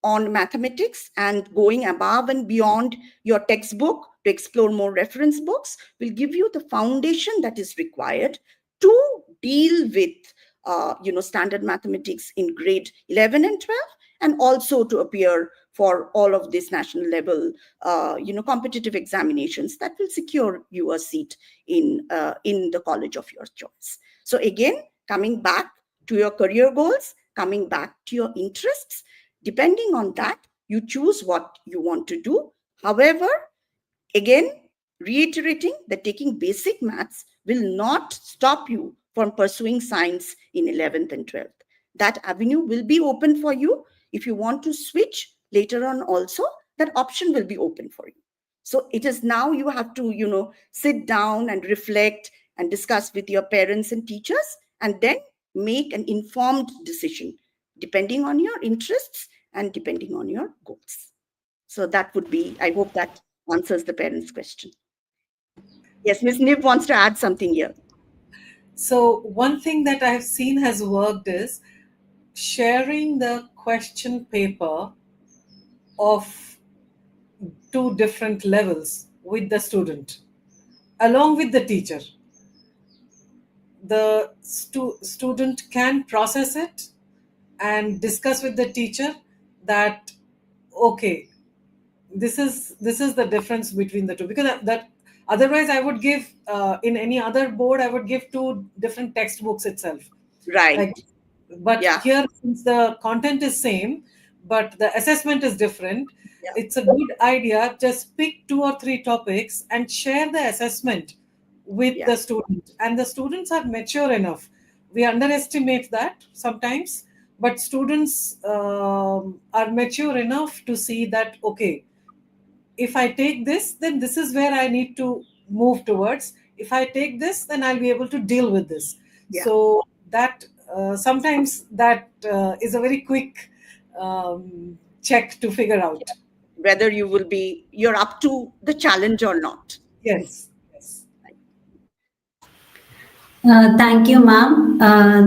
on mathematics and going above and beyond your textbook to explore more reference books will give you the foundation that is required to deal with standard mathematics in grade 11 and 12, and also to appear for all of these national level competitive examinations that will secure you a seat in the college of your choice. So again, coming back to your career goals, coming back to your interests, depending on that, you choose what you want to do. However, again, reiterating that taking basic maths will not stop you from pursuing science in 11th and 12th. That avenue will be open for you. If you want to switch later on also, that option will be open for you. So it is now you have to, sit down and reflect and discuss with your parents and teachers, and then make an informed decision depending on your interests and depending on your goals. So that would be, I hope that answers the parents' question. Yes, Ms. Niv wants to add something here. So one thing that I've seen has worked is sharing the question paper of 2 different levels with the student, along with the teacher. The student can process it and discuss with the teacher that, okay, this is the difference between the two, because that otherwise I would give in any other board I would give 2 different textbooks itself. Right. Like, but Yeah. here, since the content is same, but the assessment is different, Yeah. it's a good idea. Just pick 2 or 3 topics and share the assessment with Yeah. the student. And the students are mature enough. We underestimate that sometimes, but students are mature enough to see that, okay, if I take this, then this is where I need to move towards. If I take this, then I'll be able to deal with this. Yeah. So that sometimes that is a very quick check to figure out whether you're up to the challenge or not. Yes. Thank you, ma'am.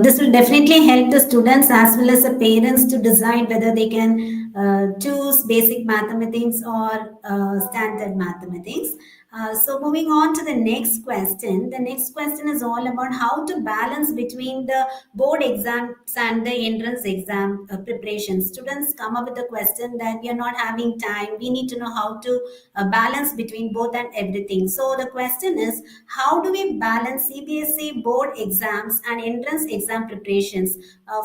This will definitely help the students as well as the parents to decide whether they can choose basic mathematics or standard mathematics. So moving on to the next question. The next question is all about how to balance between the board exams and the entrance exam preparation. Students come up with the question that we are not having time. We need to know how to balance between both and everything. So the question is, how do we balance CBSE board exams and entrance exam preparations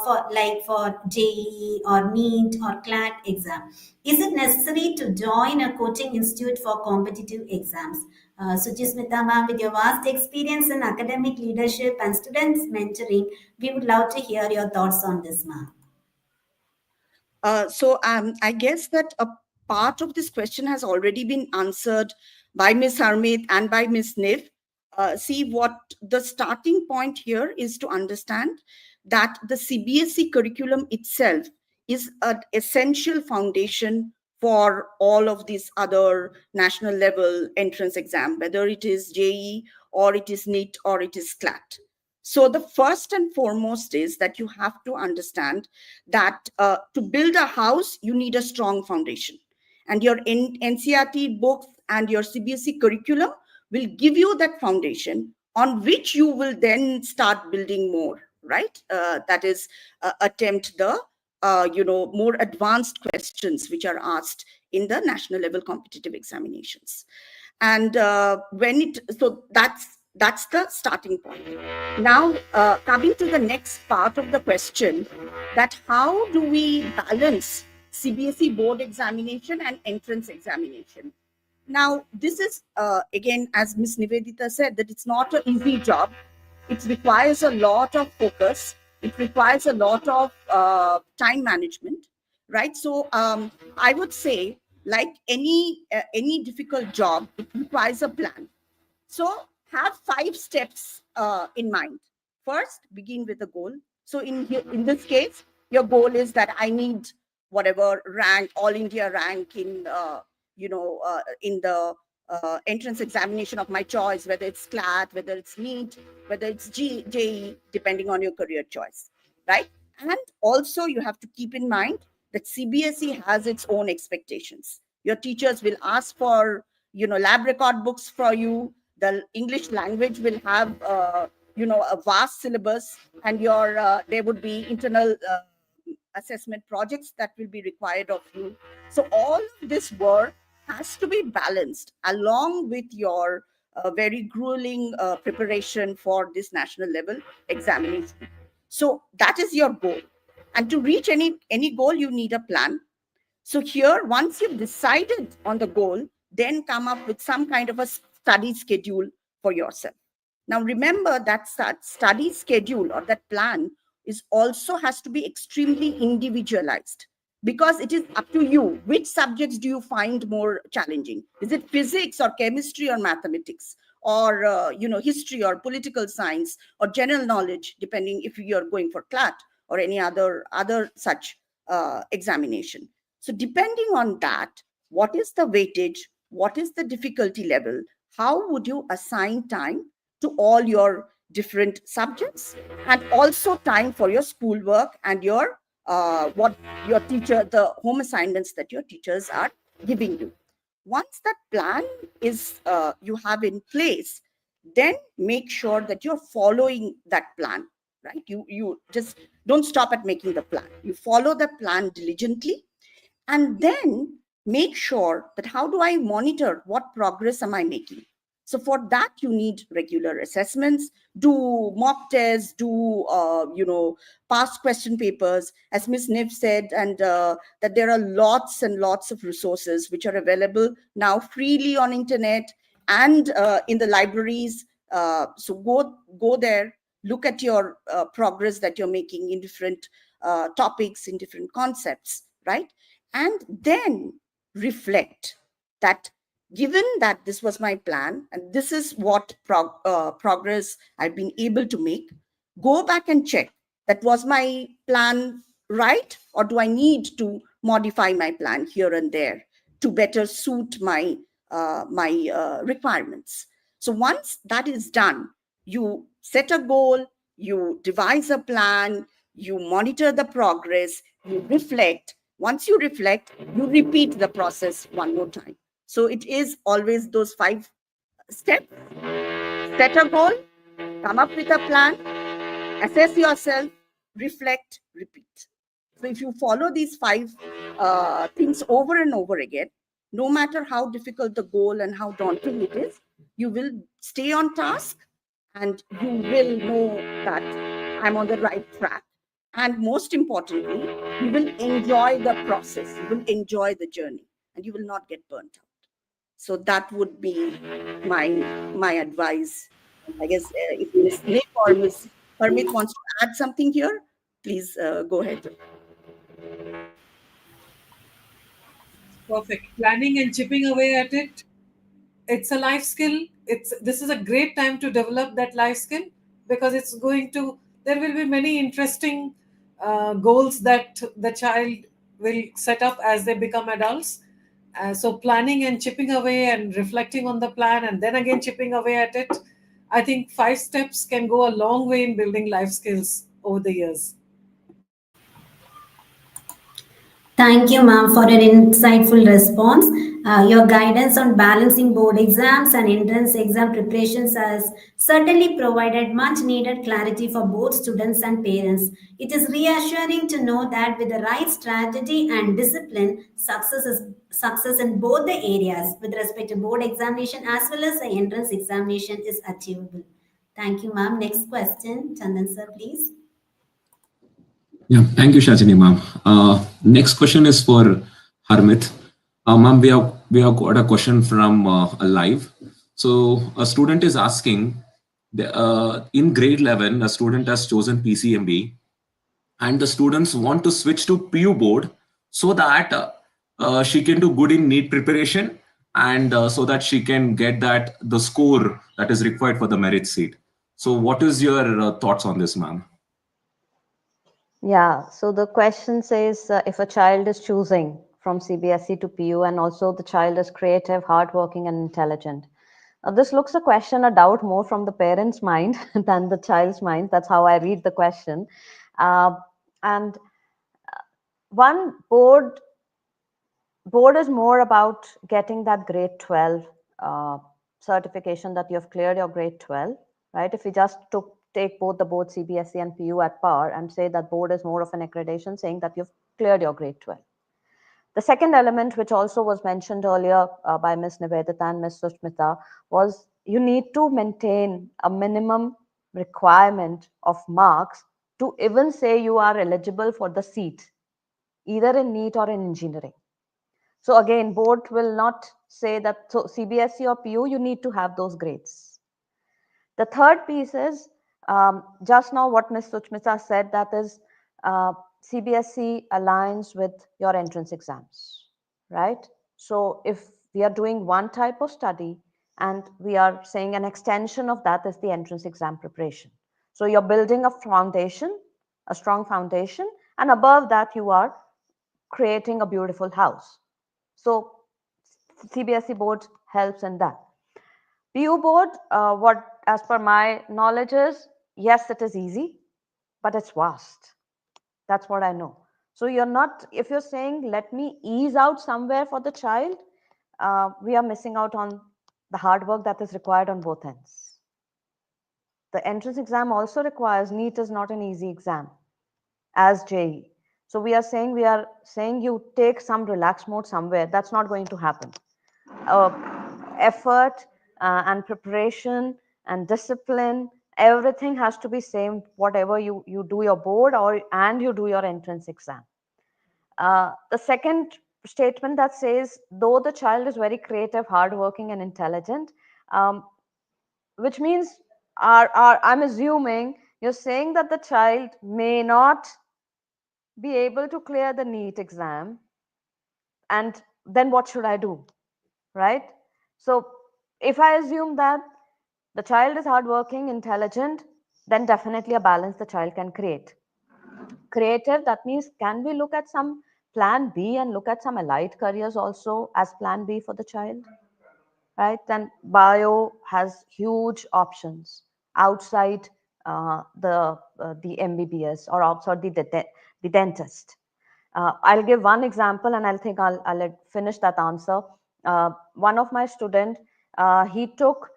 for JEE or NEET or CLAT exam? Is it necessary to join a coaching institute for competitive exams? Suchismita ma'am, with your vast experience in academic leadership and students mentoring, we would love to hear your thoughts on this, ma'am. I guess that a part of this question has already been answered by Ms. Harmeet and by Ms. Niv. See, what the starting point here is to understand that the CBSE curriculum itself is an essential foundation for all of these other national level entrance exam, whether it is JEE or it is NEET or it is CLAT. So the first and foremost is that you have to understand that to build a house, you need a strong foundation. And your NCERT books and your CBSE curriculum will give you that foundation on which you will then start building more, right? That is, attempt the more advanced questions which are asked in the national level competitive examinations. And so that's the starting point. Now, coming to the next part of the question, that how do we balance CBSE board examination and entrance examination? Now, this is, again, as Ms. Nivedita said, that it's not an easy job. It requires a lot of focus. It requires a lot of time management, right? So I would say, like any difficult job, it requires a plan. So have 5 steps in mind. First, begin with a goal. So in this case, your goal is that I need whatever rank, all India rank in the entrance examination of my choice, whether it's CLAT, whether it's NEET, whether it's JEE, depending on your career choice, right? And also you have to keep in mind that CBSE has its own expectations. Your teachers will ask for, lab record books for you. The English language will have, a vast syllabus, and there would be internal assessment projects that will be required of you. So all of this work has to be balanced along with your very grueling preparation for this national level examination. So that is your goal. And to reach any goal, you need a plan. So here, once you've decided on the goal, then come up with some kind of a study schedule for yourself. Now, remember that study schedule or that plan also has to be extremely individualized, because it is up to you. Which subjects do you find more challenging? Is it physics or chemistry or mathematics, or history or political science or general knowledge, depending if you're going for CLAT or any other such examination. So depending on that, what is the weightage? What is the difficulty level? How would you assign time to all your different subjects, and also time for your schoolwork and your the home assignments that your teachers are giving you? Once that plan is you have in place, then make sure that you're following that plan, right? You just don't stop at making the plan. You follow the plan diligently, and then make sure that how do I monitor what progress am I making? So for that, you need regular assessments, do mock tests, do, past question papers, as Ms. Niv said, and that there are lots and lots of resources which are available now freely on internet and in the libraries. So go there, look at your progress that you're making in different topics, in different concepts, right? And then reflect that given that this was my plan and this is what progress I've been able to make, go back and check that was my plan right, or do I need to modify my plan here and there to better suit my requirements. So once that is done, you set a goal, you devise a plan, you monitor the progress, you reflect. Once you reflect, you repeat the process one more time. So it is always those 5 steps. Set a goal, come up with a plan, assess yourself, reflect, repeat. So if you follow these 5 things over and over again, no matter how difficult the goal and how daunting it is, you will stay on task and you will know that I'm on the right track. And most importantly, you will enjoy the process, you will enjoy the journey, and you will not get burnt out. So that would be my advice. I guess if Ms. Nick or Ms. Harmeet wants to add something here, please go ahead. Perfect. Planning and chipping away at it. It's a life skill. This is a great time to develop that life skill, because there will be many interesting goals that the child will set up as they become adults. So planning and chipping away and reflecting on the plan and then again chipping away at it. I think 5 steps can go a long way in building life skills over the years. Thank you, ma'am, for an insightful response. Your guidance on balancing board exams and entrance exam preparations has certainly provided much needed clarity for both students and parents. It is reassuring to know that with the right strategy and discipline, success in both the areas with respect to board examination as well as the entrance examination is achievable. Thank you, ma'am. Next question, Chandan sir, please. Yeah, thank you, Shajini ma'am. Next question is for Harmeet. Ma'am, we have got a question from live. So a student is asking, in grade 11, a student has chosen PCMB, and the students want to switch to PU board so that she can do good in NEET preparation, and so that she can get the score that is required for the merit seat. So what is your thoughts on this, ma'am? Yeah, so the question says if a child is choosing from CBSE to PU and also the child is creative, hardworking, and intelligent. This looks a question, a doubt more from the parent's mind than the child's mind. That's how I read the question. And one board is more about getting that grade 12 certification that you have cleared your grade 12, right? If we just take both the board CBSE and PU at par and say that board is more of an accreditation saying that you've cleared your grade 12. The second element, which also was mentioned earlier by Ms. Nivedita and Ms. Sushmita, was you need to maintain a minimum requirement of marks to even say you are eligible for the seat, either in NEET or in engineering. So again, board will not say that, so CBSE or PU, you need to have those grades. The third piece is, just now what Ms. Sushmita said, that is CBSE aligns with your entrance exams, right? So if we are doing one type of study and we are saying an extension of that is the entrance exam preparation. So you're building a foundation, a strong foundation, and above that you are creating a beautiful house. So CBSE board helps in that. PU board, what as per my knowledge is, yes, it is easy, but it's vast. That's what I know. So you're not, if you're saying, let me ease out somewhere for the child, we are missing out on the hard work that is required on both ends. The entrance exam also requires, NEET is not an easy exam as JEE. So we are saying you take some relaxed mode somewhere. That's not going to happen. Effort and preparation and discipline, everything has to be same, whatever you do your board and you do your entrance exam. The second statement that says, though the child is very creative, hardworking, and intelligent, which means I'm assuming you're saying that the child may not be able to clear the NEET exam, and then what should I do, right? So if I assume that the child is hardworking, intelligent, then definitely a balance the child can create. Creative, that means can we look at some plan B and look at some allied careers also as plan B for the child, right? Then bio has huge options outside the MBBS or outside the dentist. I'll give one example, and I'll finish that answer. One of my student, he took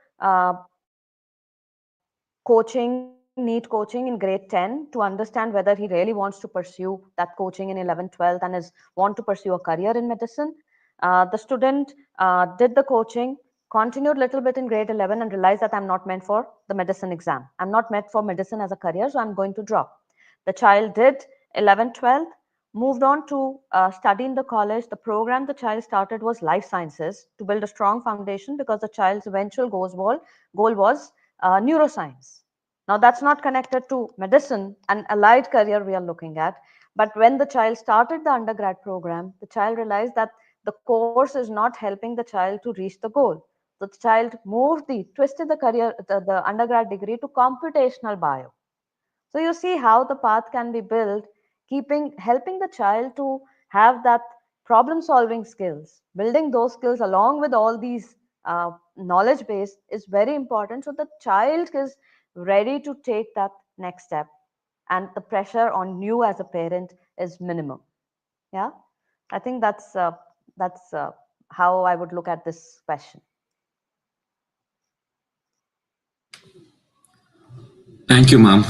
NEET coaching in grade 10 to understand whether he really wants to pursue that coaching in 11th, 12th, and want to pursue a career in medicine. The student did the coaching, continued a little bit in grade 11, and realized that I'm not meant for the medicine exam. I'm not meant for medicine as a career, so I'm going to drop. The child did 11th, 12th, moved on to study in the college. The program the child started was life sciences to build a strong foundation, because the child's eventual goal was neuroscience. Now, that's not connected to medicine, an allied career we are looking at. But when the child started the undergrad program, the child realized that the course is not helping the child to reach the goal. So the child twisted the undergrad degree to computational bio. So you see how the path can be built, helping the child to have that problem solving skills. Building those skills along with all these knowledge base is very important, so the child is ready to take that next step, and the pressure on you as a parent is minimum. Yeah, I think that's how I would look at this question. Thank you, ma'am.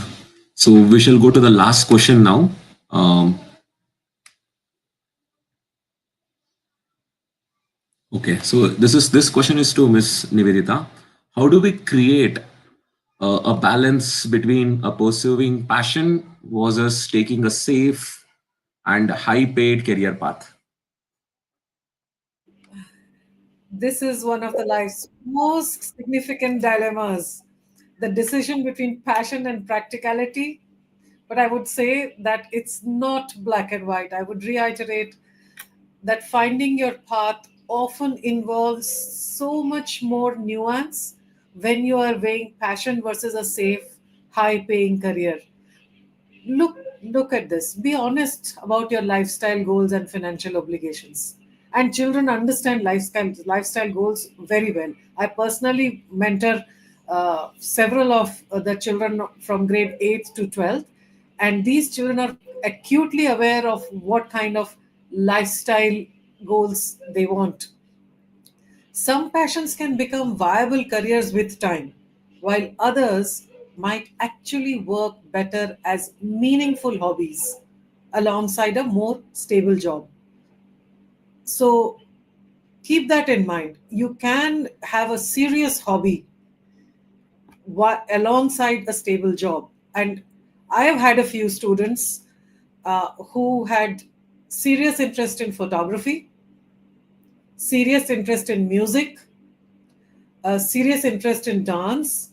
So we shall go to the last question now. Okay, so this question is to Miss Nivedita. How do we create a balance between a pursuing passion versus taking a safe and high-paid career path? This is one of the life's most significant dilemmas, the decision between passion and practicality. But I would say that it's not black and white. I would reiterate that finding your path often involves so much more nuance when you are weighing passion versus a safe, high paying career. Look at this. Be honest about your lifestyle goals and financial obligations. And children understand lifestyle goals very well. I personally mentor several of the children from grade 8th to 12th, and these children are acutely aware of what kind of lifestyle goals they want. Some passions can become viable careers with time, while others might actually work better as meaningful hobbies alongside a more stable job. So keep that in mind. You can have a serious hobby alongside a stable job. And I have had a few students who had serious interest in photography, serious interest in music, a serious interest in dance,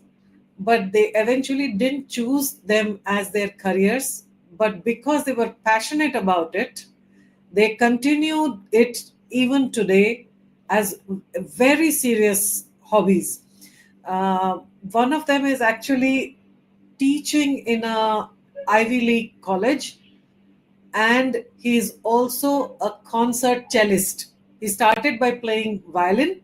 but they eventually didn't choose them as their careers. But because they were passionate about it, they continued it even today as very serious hobbies. One of them is actually teaching in a Ivy League college, and he is also a concert cellist. He started by playing violin,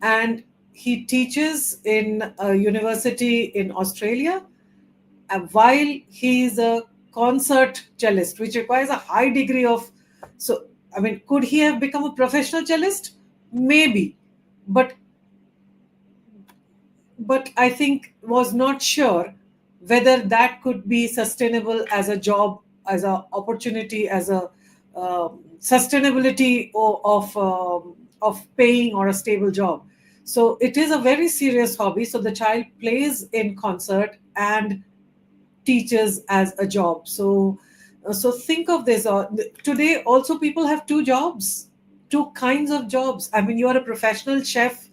and he teaches in a university in Australia while he is a concert cellist, which requires a high degree of. So, I mean, could he have become a professional cellist? Maybe, but I think was not sure whether that could be sustainable as a job opportunity, as a sustainability of paying or a stable job. So it is a very serious hobby. So the child plays in concert and teaches as a job. So think of this. Today also people have two jobs, two kinds of jobs. I mean, you are a professional chef,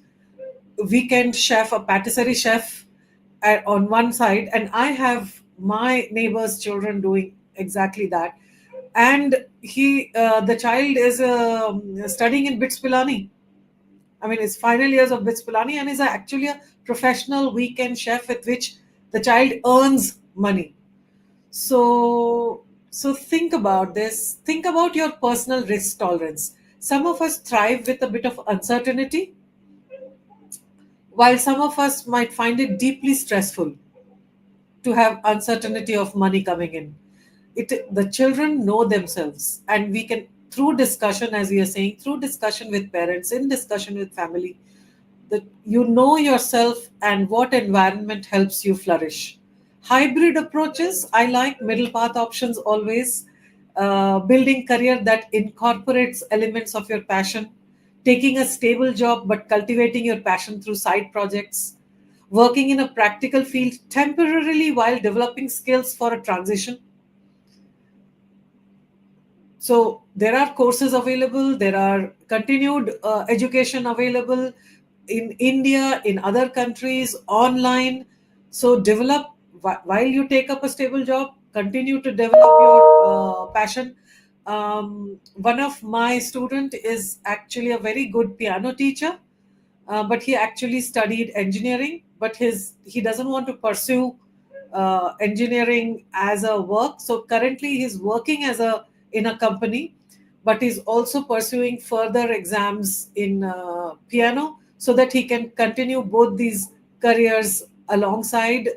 weekend chef, a patisserie chef on one side, and I have my neighbor's children doing exactly that. And the child is studying in BITS Pilani. I mean, it's final years of BITS Pilani and is actually a professional weekend chef with which the child earns money. So think about this. Think about your personal risk tolerance. Some of us thrive with a bit of uncertainty, while some of us might find it deeply stressful to have uncertainty of money coming in. The children know themselves, and we can, through discussion, as we are saying, through discussion with parents, in discussion with family, that you know yourself and what environment helps you flourish. Hybrid approaches, I like middle path options always. Building career that incorporates elements of your passion, taking a stable job but cultivating your passion through side projects, working in a practical field temporarily while developing skills for a transition. So there are courses available, there are continued education available in India, in other countries, online. So develop, while you take up a stable job, continue to develop your passion. One of my student is actually a very good piano teacher, but he actually studied engineering, but he doesn't want to pursue engineering as a work. So currently he's working in a company, but he's also pursuing further exams in piano so that he can continue both these careers alongside.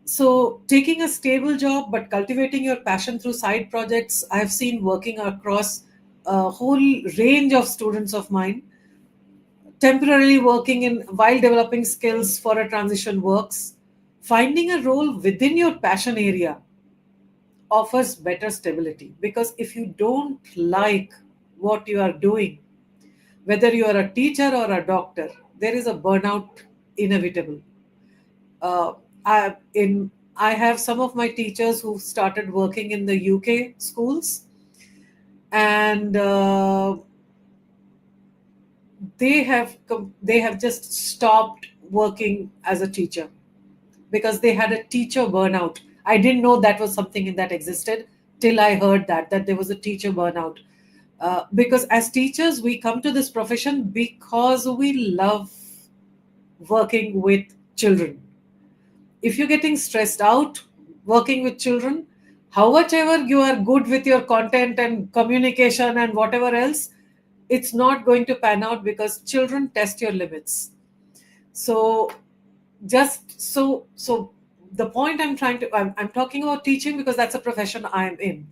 So taking a stable job but cultivating your passion through side projects, I've seen working across a whole range of students of mine. Temporarily working in while developing skills for a transition works. Finding a role within your passion area offers better stability, because if you don't like what you are doing, whether you are a teacher or a doctor, there is a burnout inevitable. uh, I have some of my teachers who started working in the UK schools, and they have just stopped working as a teacher because they had a teacher burnout. I didn't know that was something that existed till I heard that there was a teacher burnout. Because as teachers, we come to this profession because we love working with children. If you're getting stressed out working with children, however you are good with your content and communication and whatever else, it's not going to pan out because children test your limits. So the point I'm talking about teaching because that's a profession I'm in.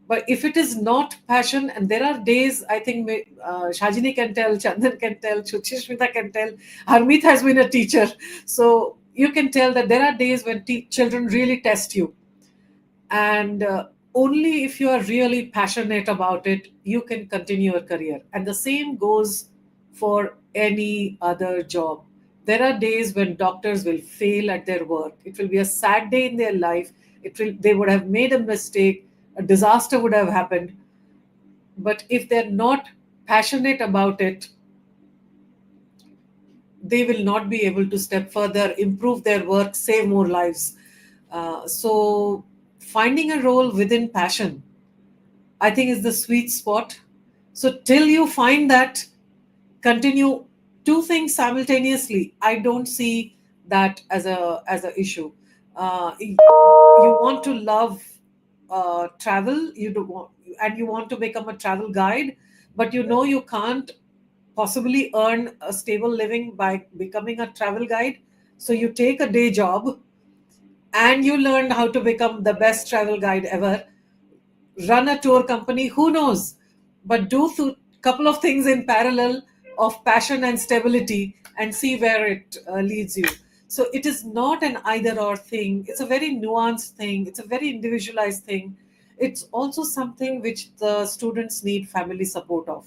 But if it is not passion, and there are days, I think Shajini can tell, Chandan can tell, Suchishmita can tell, Harmeet has been a teacher. So you can tell that there are days when children really test you. And only if you are really passionate about it, you can continue your career. And the same goes for any other job. There are days when doctors will fail at their work. It will be a sad day in their life. They would have made a mistake. A disaster would have happened. But if they're not passionate about it, they will not be able to step further, improve their work, save more lives. So finding a role within passion, I think, is the sweet spot. So till you find that, continue two things simultaneously. I don't see that as a issue. You want to love travel, and you want to become a travel guide, but you can't possibly earn a stable living by becoming a travel guide. So you take a day job and you learn how to become the best travel guide ever, run a tour company, who knows, but do a couple of things in parallel of passion and stability and see where it leads you. So it is not an either or thing. It's a very nuanced thing. It's a very individualized thing. It's also something which the students need family support of.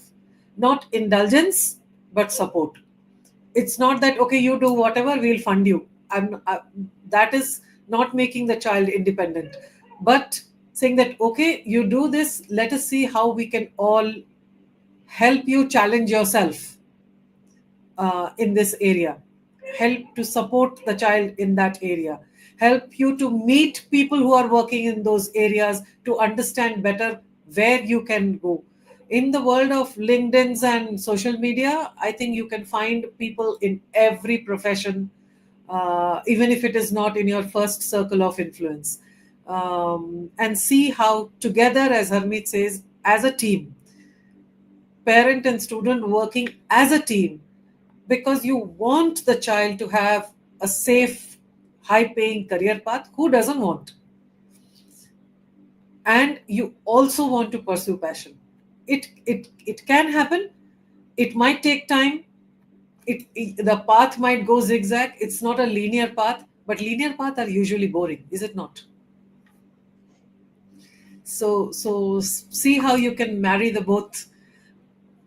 Not indulgence, but support. It's not that, okay, you do whatever, we'll fund you. That is not making the child independent. But saying that, okay, you do this, let us see how we can all help you challenge yourself in this area, help to support the child in that area, help you to meet people who are working in those areas to understand better where you can go. In the world of LinkedIn's and social media, I think you can find people in every profession, even if it is not in your first circle of influence. And see how together, as Harmeet says, as a team, parent and student working as a team, because you want the child to have a safe, high paying career path. Who doesn't want? And you also want to pursue passion. It can happen. It might take time. The path might go zigzag. It's not a linear path, but linear paths are usually boring, is it not? So see how you can marry the both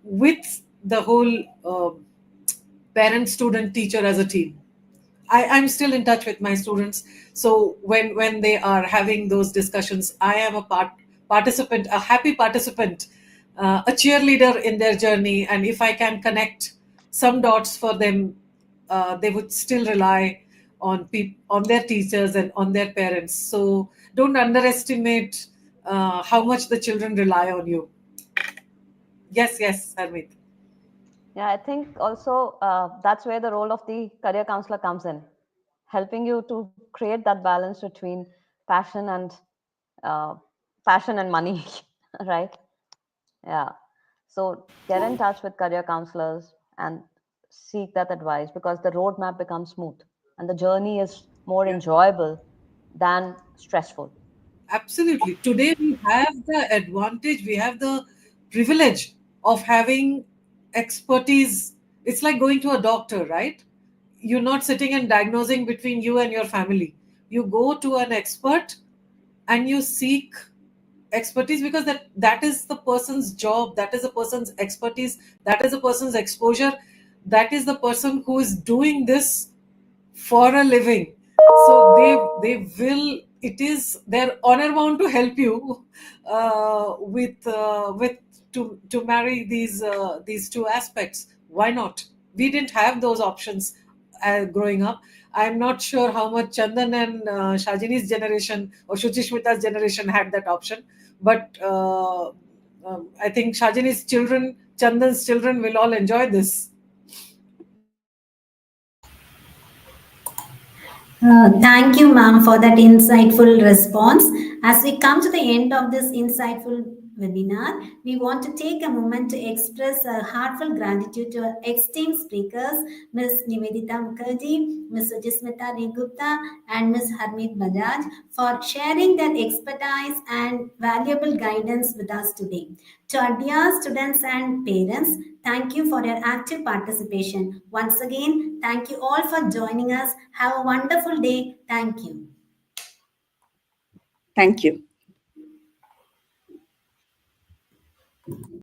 with the whole parent, student, teacher as a team. I'm still in touch with my students. So when they are having those discussions, I am a participant, a happy participant, a cheerleader in their journey. And if I can connect some dots for them, they would still rely on their teachers and on their parents. So don't underestimate how much the children rely on you. Yes, Harmeet. Yeah, I think also that's where the role of the career counselor comes in, helping you to create that balance between passion and uh, money, right? Yeah. So get in touch with career counselors and seek that advice, because the roadmap becomes smooth and the journey is more enjoyable than stressful. Absolutely. Today we have the advantage, we have the privilege of having expertise. It's like going to a doctor, right? You're not sitting and diagnosing between you and your family. You go to an expert and you seek expertise, because that is the person's job, that is a person's expertise, that is a person's exposure, that is the person who is doing this for a living. So they will, it is their honor bound to help you with to marry these two aspects. Why not? We didn't have those options growing up. I'm not sure how much Chandan and Shajini's generation or Shuchishmita's generation had that option, but I think Shajini's children, Chandan's children will all enjoy this. Thank you, ma'am, for that insightful response. As we come to the end of this insightful webinar, we want to take a moment to express a heartfelt gratitude to our esteemed speakers, Ms. Nivedita Mukherjee, Ms. Sujismita Negupta, and Ms. Harmeet Bajaj, for sharing their expertise and valuable guidance with us today. To our dear students and parents, thank you for your active participation. Once again, thank you all for joining us. Have a wonderful day. Thank you. Thank you.